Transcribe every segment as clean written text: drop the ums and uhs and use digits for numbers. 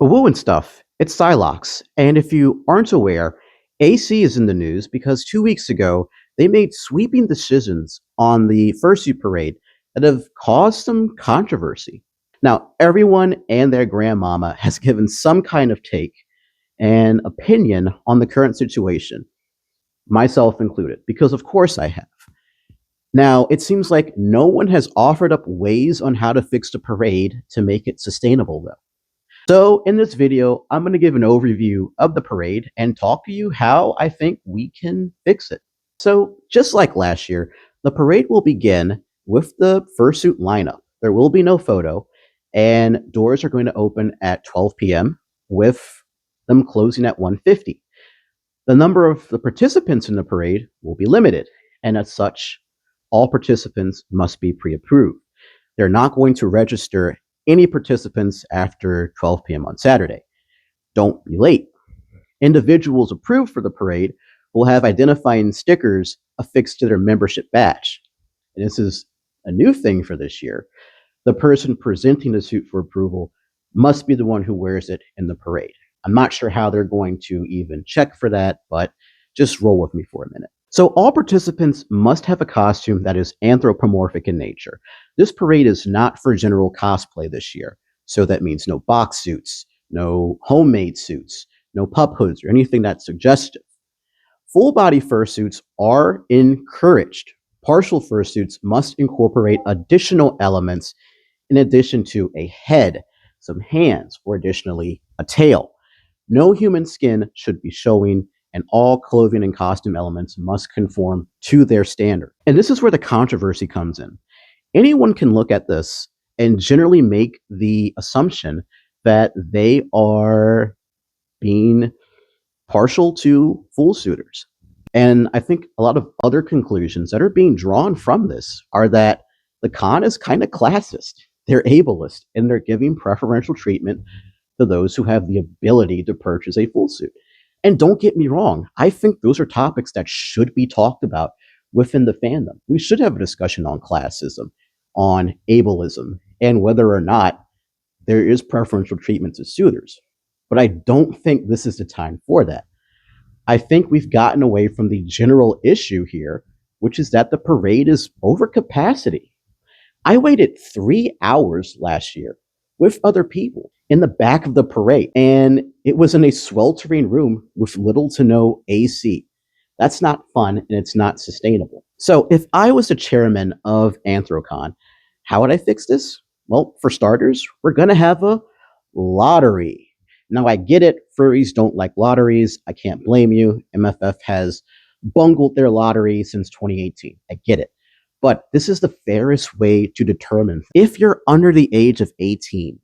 Woo and stuff. It's Sylox. And if you aren't aware, AC is in the news because 2 weeks ago, they made sweeping decisions on the Fursuit parade that have caused some controversy. Now, everyone and their grandmama has given some kind of take and opinion on the current situation, myself included, because of course I have. Now, it seems like no one has offered up ways on how to fix the parade to make it sustainable, though. So in this video, I'm going to give an overview of the parade and talk to you how I think we can fix it. So just like last year, the parade will begin with the Fursuit lineup. There will be no photo, and doors are going to open at 12 p.m. with them closing at 1:50. The number of the participants in the parade will be limited, and as such, all participants must be pre-approved. They're not going to register any participants after 12 p.m. on Saturday. Don't be late. Individuals approved for the parade will have identifying stickers affixed to their membership badge. And this is a new thing for this year. The person presenting the suit for approval must be the one who wears it in the parade. I'm not sure how they're going to even check for that, but just roll with me for a minute. So all participants must have a costume that is anthropomorphic in nature. This parade is not for general cosplay this year. So that means no box suits, no homemade suits, no pup hoods, or anything that's suggestive. Full body fursuits are encouraged. Partial fursuits must incorporate additional elements in addition to a head, some hands, or additionally a tail. No human skin should be showing, and all clothing and costume elements must conform to their standard. And this is where the controversy comes in. Anyone can look at this and generally make the assumption that they are being partial to full suitors. And I think a lot of other conclusions that are being drawn from this are that the con is kind of classist. They're ableist, and they're giving preferential treatment to those who have the ability to purchase a full suit. And don't get me wrong, I think those are topics that should be talked about within the fandom. We should have a discussion on classism, on ableism, and whether or not there is preferential treatment to suitors. But I don't think this is the time for that. I think we've gotten away from the general issue here, which is that the parade is over capacity. I waited 3 hours last year with other people in the back of the parade, and it was in a sweltering room with little to no AC. That's not fun, and it's not sustainable. So if I was the chairman of Anthrocon, how would I fix this? Well, for starters, we're going to have a lottery. Now, I get it. Furries don't like lotteries. I can't blame you. MFF has bungled their lottery since 2018. I get it. But this is the fairest way to determine if you're under the age of 18,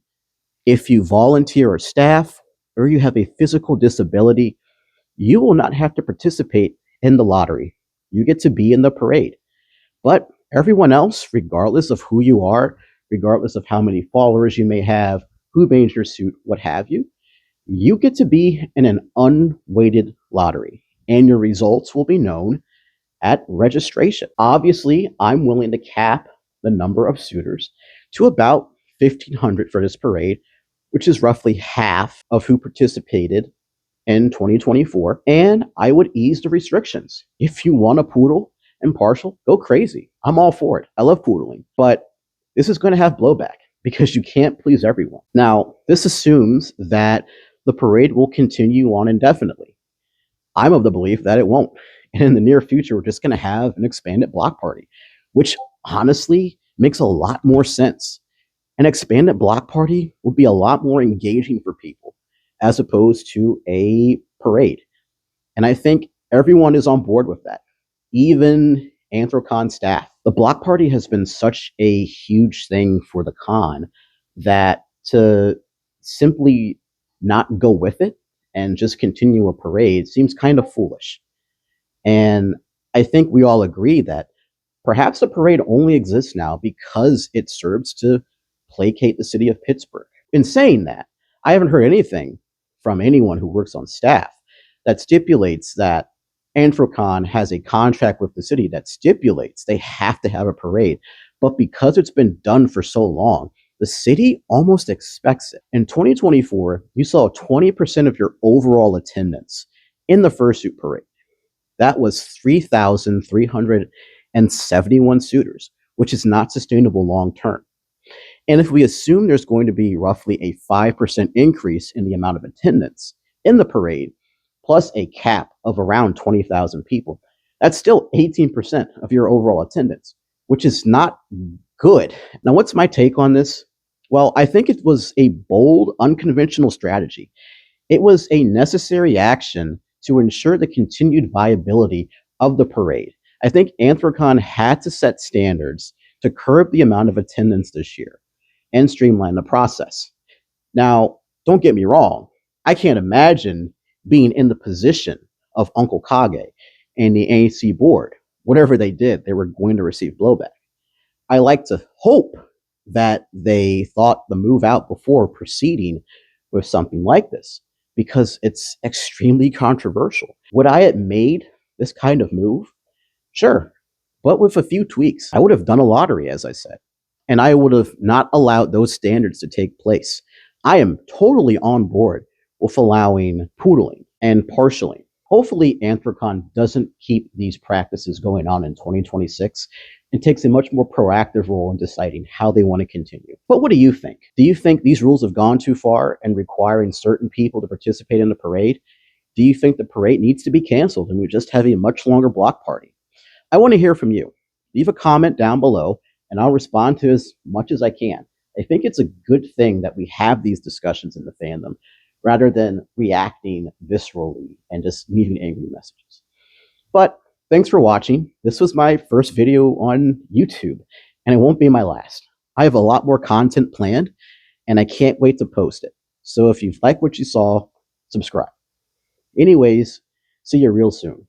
if you volunteer or staff, or you have a physical disability, you will not have to participate in the lottery. You get to be in the parade. But everyone else, regardless of who you are, regardless of how many followers you may have, who made your suit, what have you, you get to be in an unweighted lottery, and your results will be known at registration. Obviously, I'm willing to cap the number of suitors to about 1,500 for this parade, which is roughly half of who participated in 2024, and I would ease the restrictions. If you want a poodle and partial, go crazy. I'm all for it. I love poodling, but this is going to have blowback because you can't please everyone. Now, this assumes that the parade will continue on indefinitely. I'm of the belief that it won't. And in the near future, we're just going to have an expanded block party, which honestly makes a lot more sense. An expanded block party would be a lot more engaging for people as opposed to a parade. And I think everyone is on board with that, even Anthrocon staff. The block party has been such a huge thing for the con that to simply not go with it and just continue a parade seems kind of foolish. And I think we all agree that perhaps the parade only exists now because it serves to placate the city of Pittsburgh. In saying that, I haven't heard anything from anyone who works on staff that stipulates that Anthrocon has a contract with the city that stipulates they have to have a parade. But because it's been done for so long, The city almost expects it. In 2024, you saw 20% of your overall attendance in the Fursuit parade. That was 3,371 suitors, which is not sustainable long term. And if we assume there's going to be roughly a 5% increase in the amount of attendance in the parade, plus a cap of around 20,000 people, that's still 18% of your overall attendance, which is not good. Now, what's my take on this? Well, I think it was a bold, unconventional strategy. It was a necessary action to ensure the continued viability of the parade. I think Anthrocon had to set standards to curb the amount of attendance this year and streamline the process. Now, don't get me wrong, I can't imagine being in the position of Uncle Kage and the ANC board. Whatever they did, they were going to receive blowback. I like to hope that they thought the move out before proceeding with something like this because it's extremely controversial. Would I have made this kind of move? Sure. But with a few tweaks, I would have done a lottery, as I said, and I would have not allowed those standards to take place. I am totally on board with allowing poodling and partialing. Hopefully, Anthrocon doesn't keep these practices going on in 2026 and takes a much more proactive role in deciding how they want to continue. But what do you think? Do you think these rules have gone too far and requiring certain people to participate in the parade? Do you think the parade needs to be canceled and we just have a much longer block party? I want to hear from you. Leave a comment down below and I'll respond to as much as I can. I think it's a good thing that we have these discussions in the fandom rather than reacting viscerally and just leaving angry messages. But thanks for watching. This was my first video on YouTube, and it won't be my last. I have a lot more content planned, and I can't wait to post it. So if you like what you saw, subscribe. Anyways, see you real soon.